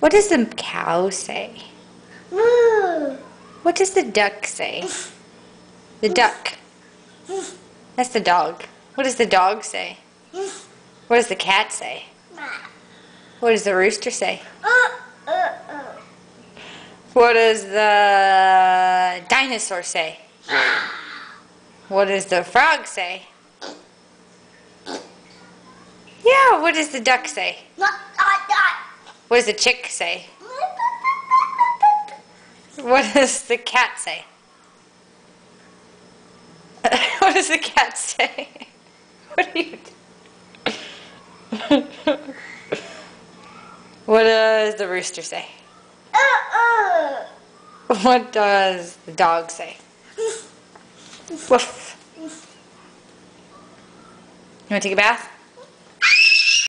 What does the cow say? Moo. What does the duck say? The duck. That's the dog. What does the dog say? What does the cat say? What does the rooster say? What does the dinosaur say? What does the frog say? Yeah, what does the duck say? What does the chick say? What does the cat say? What does the cat say? What do you do? What does the rooster say? What does the dog say? Woof. You want to take a bath?